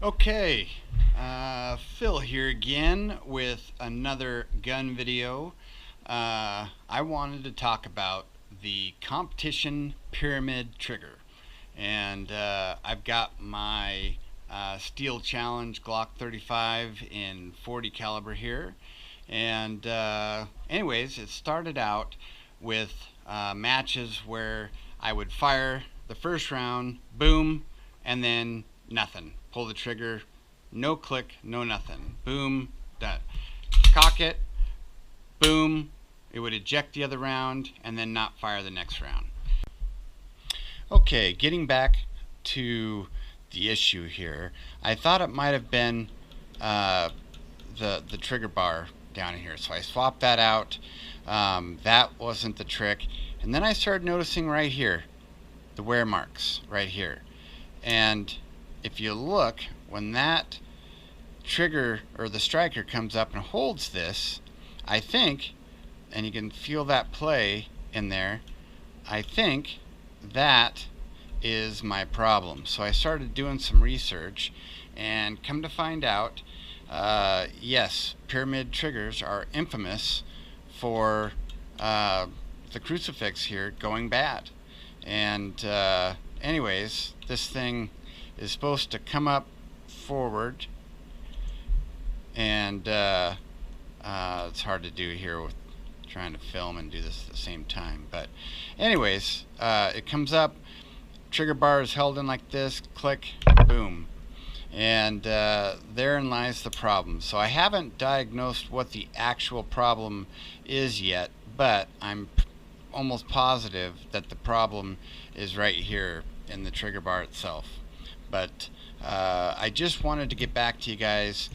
Okay, Phil here again with another gun video. I wanted to talk about the competition pyramid trigger, and I've got my Steel Challenge Glock 35 in 40 caliber here. And anyways, it started out with matches where I would fire the first round, boom, and then nothing. Pull the trigger, no click, no nothing. Boom, done. Cock it, boom, it would eject the other round and then not fire the next round. Okay, getting back to the issue here, I thought it might have been the trigger bar down here, so I swapped that out. That wasn't the trick, and then I started noticing right here the wear marks right here. And if you look, when that trigger or the striker comes up and holds this, I think, and you can feel that play in there, I think that is my problem. So I started doing some research and come to find out, yes, pyramid triggers are infamous for the crucifix here going bad. And anyways, this thing is supposed to come up forward, and it's hard to do here with trying to film and do this at the same time. But anyways, it comes up, trigger bar is held in like this, click, boom. And therein lies the problem. So I haven't diagnosed what the actual problem is yet, but I'm almost positive that the problem is right here in the trigger bar itself. But I just wanted to get back to you guys.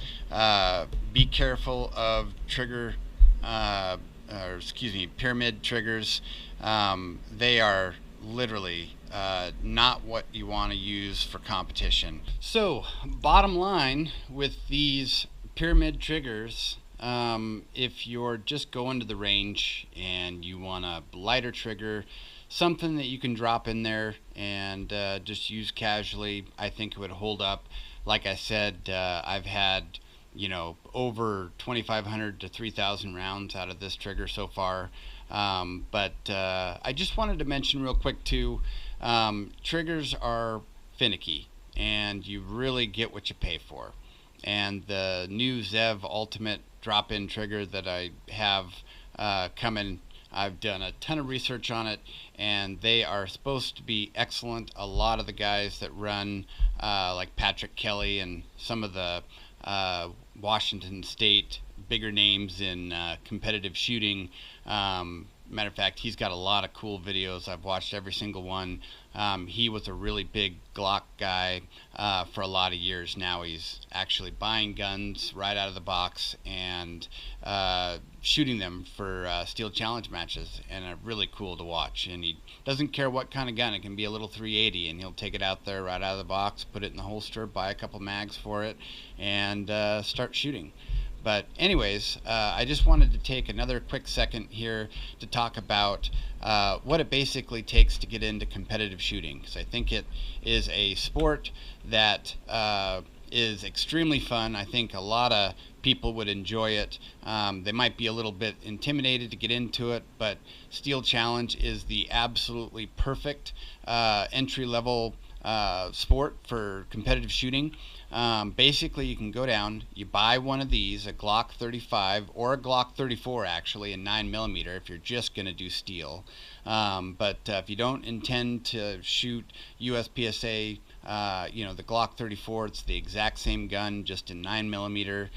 Be careful of pyramid triggers. They are literally not what you want to use for competition. So, bottom line with these pyramid triggers, if you're just going to the range and you want a lighter trigger, something that you can drop in there and just use casually, I think it would hold up. Like I said, I've had over 2,500 to 3,000 rounds out of this trigger so far. But I just wanted to mention real quick too, triggers are finicky and you really get what you pay for. And the new Zev Ultimate drop-in trigger that I have coming, I've done a ton of research on it, and they are supposed to be excellent. A lot of the guys that run, like Patrick Kelly and some of the Washington State bigger names in competitive shooting. Matter of fact, he's got a lot of cool videos. I've watched every single one. He was a really big Glock guy for a lot of years. Now he's actually buying guns right out of the box and shooting them for Steel Challenge matches, and really cool to watch. And he doesn't care what kind of gun. It can be a little 380, and he'll take it out there right out of the box, put it in the holster, buy a couple mags for it, and start shooting. But anyways, I just wanted to take another quick second here to talk about what it basically takes to get into competitive shooting, because I think it is a sport that is extremely fun. I think a lot of people would enjoy it. They might be a little bit intimidated to get into it, but Steel Challenge is the absolutely perfect entry-level sport for competitive shooting. Basically, you can go down, you buy one of these, a Glock 35 or a Glock 34 actually, a 9mm if you're just going to do steel. But if you don't intend to shoot USPSA, the Glock 34, it's the exact same gun, just in 9mm.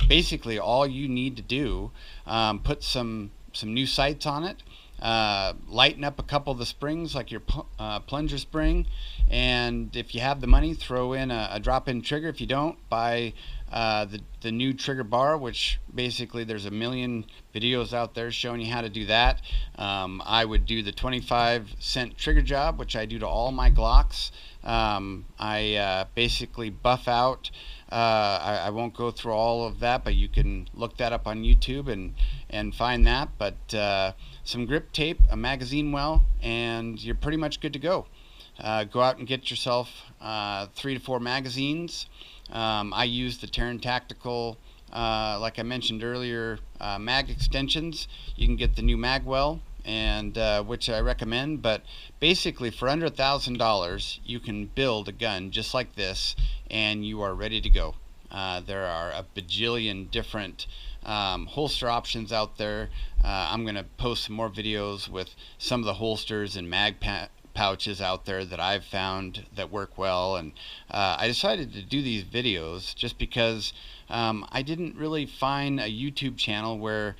Basically, all you need to do, put some new sights on it, lighten up a couple of the springs like your plunger spring, and if you have the money, throw in a drop-in trigger. If you don't, buy the new trigger bar, which basically there's a million videos out there showing you how to do that. I would do the 25-cent trigger job, which I do to all my Glocks. I basically buff out. I won't go through all of that, but you can look that up on YouTube and find that. But some grip tape, a magazine well, and you're pretty much good to go. go out and get yourself 3 to 4 magazines. I use the Terran Tactical, like I mentioned earlier, mag extensions. You can get the new Magwell, and which I recommend. But basically, for under $1,000, you can build a gun just like this, and you are ready to go. There are a bajillion different holster options out there. I'm going to post some more videos with some of the holsters and pouches out there that I've found that work well, and I decided to do these videos just because I didn't really find a YouTube channel where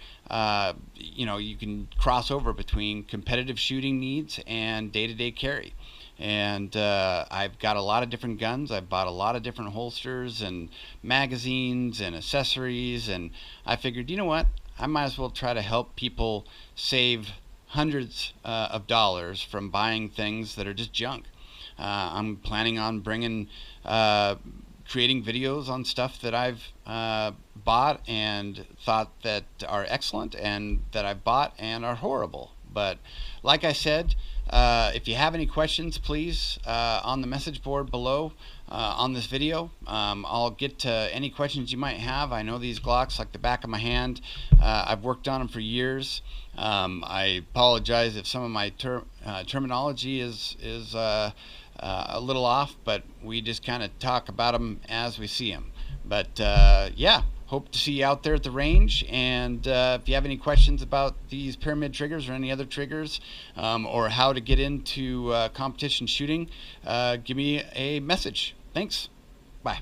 you can cross over between competitive shooting needs and day-to-day carry. And I've got a lot of different guns. I've bought a lot of different holsters and magazines and accessories, and I figured, you know what, I might as well try to help people save hundreds of dollars from buying things that are just junk. I'm planning on creating videos on stuff that I've bought and thought that are excellent, and that I've bought and are horrible. But like I said, if you have any questions, please, on the message board below on this video. I'll get to any questions you might have. I know these Glocks like the back of my hand. I've worked on them for years. I apologize if some of my terminology is a little off, but we just kind of talk about them as we see them. But yeah, hope to see you out there at the range. And if you have any questions about these pyramid triggers or any other triggers, or how to get into competition shooting, give me a message. Thanks. Bye.